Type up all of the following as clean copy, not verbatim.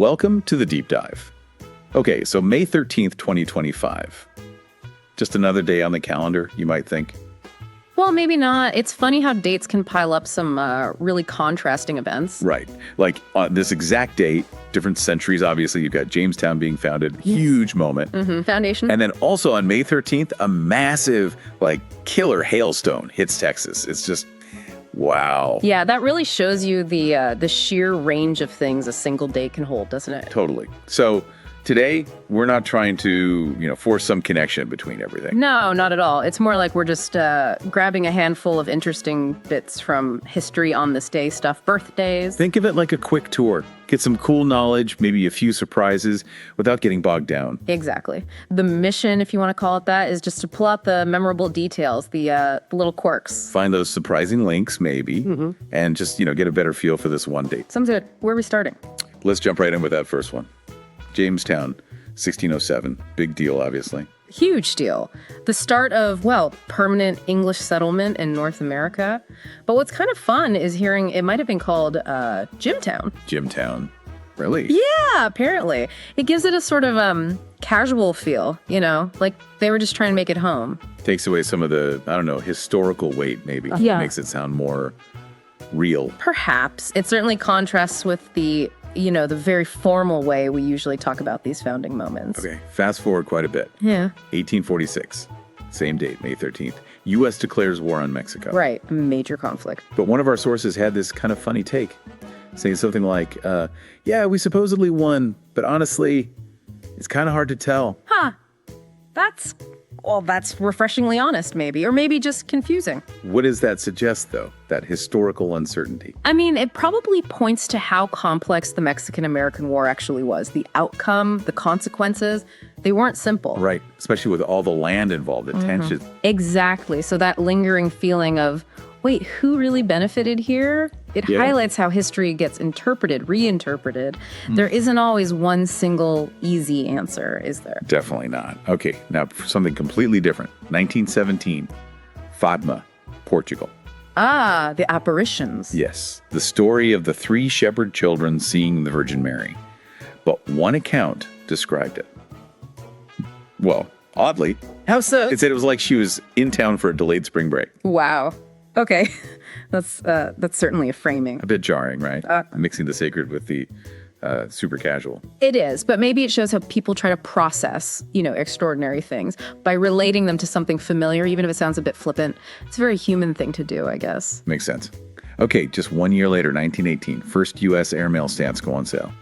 welcome to the Deep Dive. Okay, so May 13th, 2025. Just another day on the calendar, you might think. Well, maybe not. It's funny how dates can pile up some really contrasting events. Right. Like on this exact date, different centuries, obviously, you've got Jamestown being founded, huge moment. Foundation. And then also on May 13th, a massive, killer hailstone hits Texas. It's just, wow. Yeah, that really shows you the sheer range of things a single day can hold, doesn't it? Totally. So today, we're not trying to, force some connection between everything. No, not at all. It's more like we're just grabbing a handful of interesting bits from history on this day stuff, birthdays. Think of it like a quick tour. Get some cool knowledge, maybe a few surprises, without getting bogged down. Exactly. The mission, if you want to call it that, is just to pull out the memorable details, the little quirks. Find those surprising links, maybe, and just, get a better feel for this one date. Sounds good. Where are we starting? Let's jump right in with that first one. Jamestown, 1607. Big deal, obviously. Huge deal. The start of, permanent English settlement in North America. But what's kind of fun is hearing it might have been called Jimtown. Jimtown. Really? Yeah, apparently. It gives it a sort of casual feel, like they were just trying to make it home. Takes away some of the, historical weight, maybe. Yeah. Makes it sound more real. Perhaps. It certainly contrasts with the very formal way we usually talk about these founding moments. Okay, fast forward quite a bit. Yeah. 1846, same date, May 13th. U.S. declares war on Mexico. Right, a major conflict. But one of our sources had this kind of funny take, saying something like, we supposedly won, but honestly, it's kind of hard to tell. That's refreshingly honest, maybe, or maybe just confusing. What does that suggest, though, that historical uncertainty? I mean, it probably points to how complex the Mexican-American War actually was. The outcome, the consequences, they weren't simple. Right, especially with all the land involved, the tension. Exactly. So that lingering feeling of, wait, who really benefited here? It highlights how history gets interpreted, reinterpreted. There isn't always one single easy answer, is there? Definitely not. Okay, now for something completely different. 1917, Fatima, Portugal. Ah, the apparitions. Yes, the story of the three shepherd children seeing the Virgin Mary. But one account described it. Well, oddly, How so? it said it was like she was in town for a delayed spring break. Wow. Okay. That's certainly a framing. A bit jarring, right? Mixing the sacred with the super casual. It is, but maybe it shows how people try to process, extraordinary things by relating them to something familiar, even if it sounds a bit flippant. It's a very human thing to do, I guess. Makes sense. Okay, just 1 year later, 1918, first U.S. airmail stamps go on sale.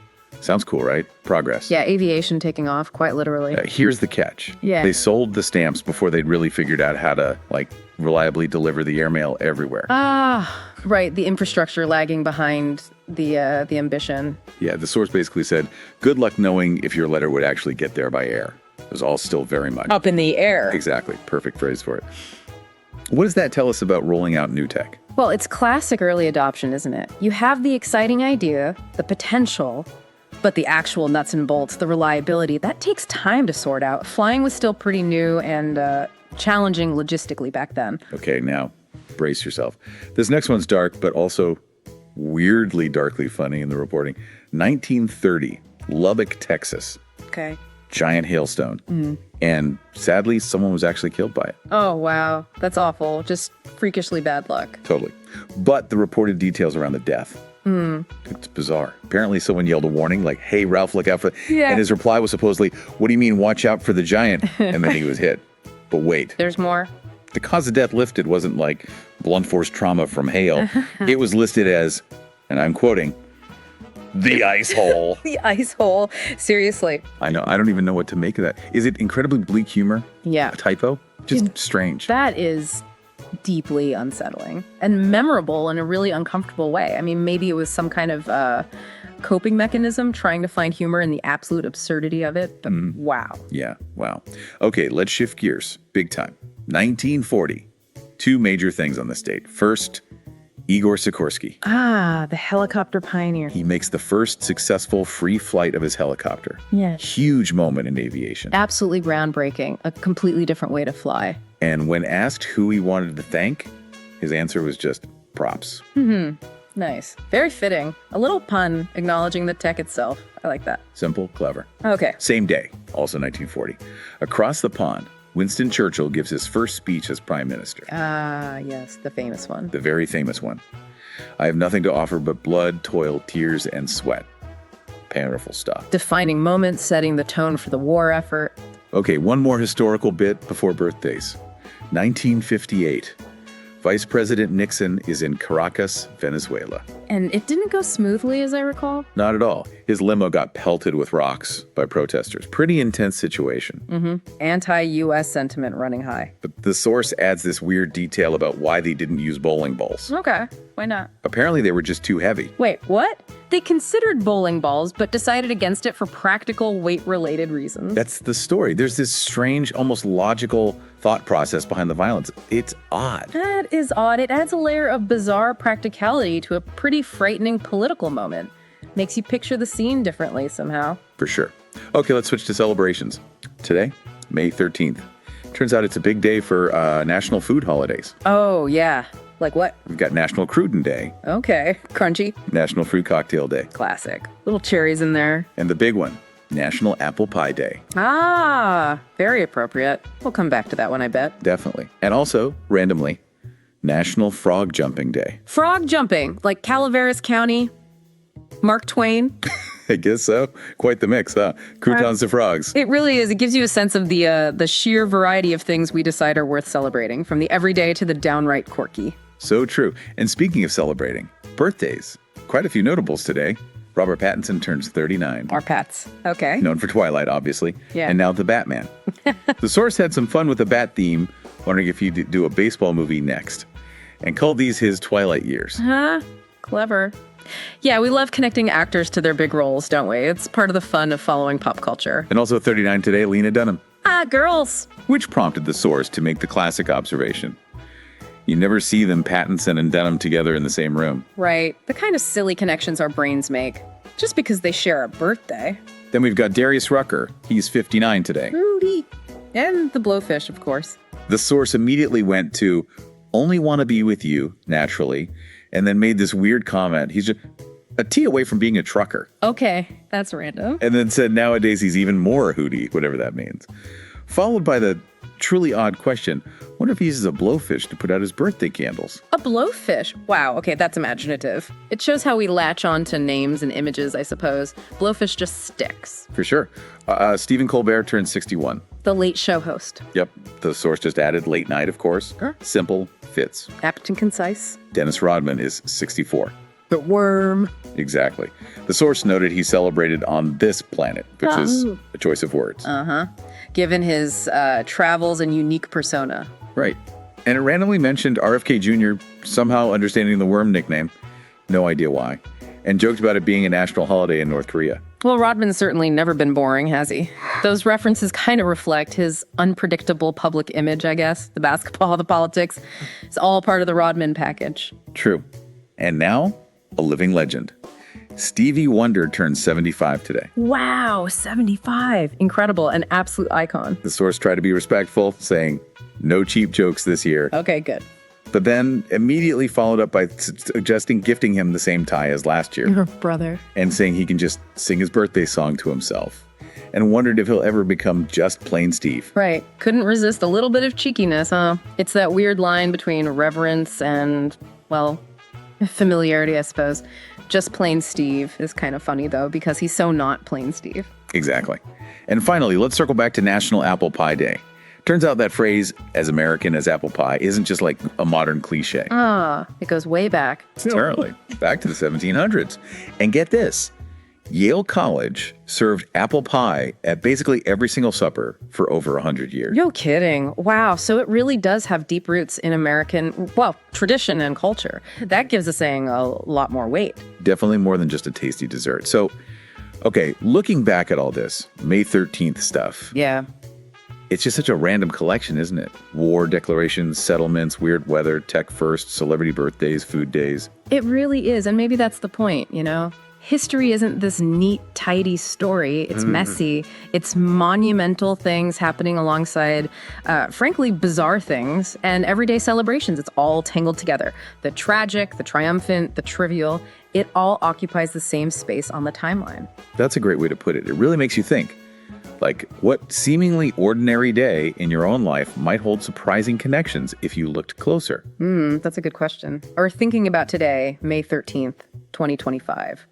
Sounds cool, right? Progress. Yeah, aviation taking off, quite literally. Here's the catch. Yeah. They sold the stamps before they'd really figured out how to, reliably deliver the airmail everywhere. Right, the infrastructure lagging behind the ambition. Yeah, the source basically said, good luck knowing if your letter would actually get there by air. It was all still very much. Up in the air. Exactly. Perfect phrase for it. What does that tell us about rolling out new tech? Well, it's classic early adoption, isn't it? You have the exciting idea, the potential, but the actual nuts and bolts, the reliability, that takes time to sort out. Flying was still pretty new and challenging logistically back then. Okay, now brace yourself. This next one's dark, but also weirdly darkly funny in the reporting. 1930, Lubbock, Texas. Okay. Giant hailstone. And sadly, someone was actually killed by it. Oh, wow. That's awful. Just freakishly bad luck. Totally. But the reported details around the death, it's bizarre. Apparently someone yelled a warning like, hey, Ralph, look out for... Yeah. And his reply was supposedly, what do you mean, watch out for the giant? And then he was hit. But wait, There's more. the cause of death listed wasn't like blunt force trauma from hail. It was listed as, and I'm quoting, the ice hole. The ice hole. Seriously. I know. I don't even know what to make of that. Is it incredibly bleak humor? Yeah. A typo? Just strange. That is deeply unsettling and memorable in a really uncomfortable way. I mean, maybe it was some kind of coping mechanism trying to find humor in the absolute absurdity of it, but wow. Yeah, wow. Okay, let's shift gears. Big time. 1940. Two major things on this date. First, Igor Sikorsky. Ah, the helicopter pioneer. He makes the first successful free flight of his helicopter. Yeah. Huge moment in aviation. Absolutely groundbreaking. A completely different way to fly. And when asked who he wanted to thank, his answer was just props. Nice. Very fitting. A little pun acknowledging the tech itself. I like that. Simple, clever. Okay. Same day, also 1940. Across the pond, Winston Churchill gives his first speech as prime minister. Ah, yes, the famous one. The very famous one. I have nothing to offer but blood, toil, tears, and sweat. Powerful stuff. Defining moments, setting the tone for the war effort. Okay, one more historical bit before birthdays. 1958. Vice President Nixon is in Caracas, Venezuela. And it didn't go smoothly, as I recall. Not at all. His limo got pelted with rocks by protesters. Pretty intense situation. Anti-U.S. sentiment running high. But the source adds this weird detail about why they didn't use bowling balls. Okay, why not? Apparently they were just too heavy. Wait, what? They considered bowling balls, but decided against it for practical weight-related reasons. That's the story. There's this strange, almost logical thought process behind the violence. It's odd. That is odd. It adds a layer of bizarre practicality to a pretty frightening political moment. Makes you picture the scene differently somehow. For sure. Okay, let's switch to celebrations. Today, May 13th. Turns out it's a big day for national food holidays. Oh, yeah. Like what? We've got National Cruton Day, Okay. Crunchy. National Fruit Cocktail Day, Classic. Little cherries in there. and the big one, National Apple Pie Day. Ah, very appropriate. We'll come back to that one, I bet. Definitely. And also, randomly, National Frog Jumping Day. Frog jumping, like Calaveras County, Mark Twain. I guess so. Quite the mix, huh? Croutons to frogs. It really is. It gives you a sense of the sheer variety of things we decide are worth celebrating, from the everyday to the downright quirky. So true. And speaking of celebrating, birthdays. Quite a few notables today. Robert Pattinson turns 39. Our pets. Okay. Known for Twilight, obviously. Yeah. And now the Batman. The source had some fun with the Bat theme, wondering if he'd do a baseball movie next, and called these his Twilight years. Huh? Clever. Yeah, we love connecting actors to their big roles, don't we? It's part of the fun of following pop culture. And also 39 today, Lena Dunham, Ah, girls. which prompted the source to make the classic observation. You never see them, Pattinson and Dunham, together in the same room. Right. The kind of silly connections our brains make, just because they share a birthday. Then we've got Darius Rucker. He's 59 today. Rudy. And the blowfish, of course. The source immediately went to Only Want to Be With You, naturally, and then made this weird comment. He's just a T away from being a trucker. Okay, that's random. And then said nowadays he's even more a hootie, whatever that means. Followed by the truly odd question, wonder if he uses a blowfish to put out his birthday candles. A blowfish. Wow, okay, that's imaginative. It shows how we latch on to names and images, I suppose. Blowfish just sticks. For sure. Stephen Colbert turned 61. The Late Show host. Yep, the source just added late night, of course. Sure. Simple, fits. Apt and concise. Dennis Rodman is 64. The worm. Exactly. The source noted he celebrated on this planet, which is a choice of words. Given his travels and unique persona. Right. And it randomly mentioned RFK Jr. somehow understanding the worm nickname. No idea why. And joked about it being a national holiday in North Korea. Well, Rodman's certainly never been boring, has he? Those references kind of reflect his unpredictable public image, I guess. The basketball, the politics. It's all part of the Rodman package. True. And now, a living legend. Stevie Wonder turned 75 today. Wow, 75. Incredible. An absolute icon. The source tried to be respectful, saying, no cheap jokes this year. Okay, good. But then immediately followed up by suggesting gifting him the same tie as last year. Your brother. And saying he can just sing his birthday song to himself. And wondered if he'll ever become just plain Steve. Right. Couldn't resist a little bit of cheekiness, huh? It's that weird line between reverence and, well, familiarity, I suppose. Just plain Steve is kind of funny, though, because he's so not plain Steve. Exactly. And finally, let's circle back to National Apple Pie Day. Turns out that phrase, as American as apple pie, isn't just like a modern cliche. It goes way back. Certainly. Back to the 1700s. And get this. Yale College served apple pie at basically every single supper for over 100 years. No kidding. Wow. So it really does have deep roots in American, well, tradition and culture. That gives the saying a lot more weight. Definitely more than just a tasty dessert. So, okay, looking back at all this, May 13th stuff, Yeah. it's just such a random collection, isn't it? War declarations, settlements, weird weather, tech first, celebrity birthdays, food days. It really is. And maybe that's the point, you know? history isn't this neat, tidy story. It's messy. It's monumental things happening alongside, frankly, bizarre things and everyday celebrations. It's all tangled together. The tragic, the triumphant, the trivial, it all occupies the same space on the timeline. That's a great way to put it. It really makes you think. Like, what seemingly ordinary day in your own life might hold surprising connections if you looked closer? That's a good question. Or thinking about today, May 13th, 2025,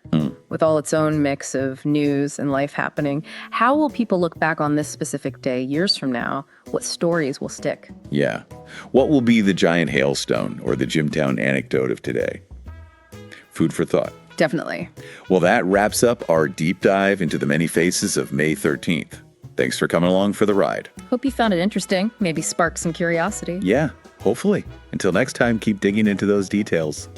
with all its own mix of news and life happening, how will people look back on this specific day years from now? What stories will stick? Yeah. What will be the giant hailstone or the Jimtown anecdote of today? Food for thought. Definitely. Well, that wraps up our deep dive into the many faces of May 13th. Thanks for coming along for the ride. Hope you found it interesting. Maybe spark some curiosity. Yeah, hopefully. Until next time, keep digging into those details.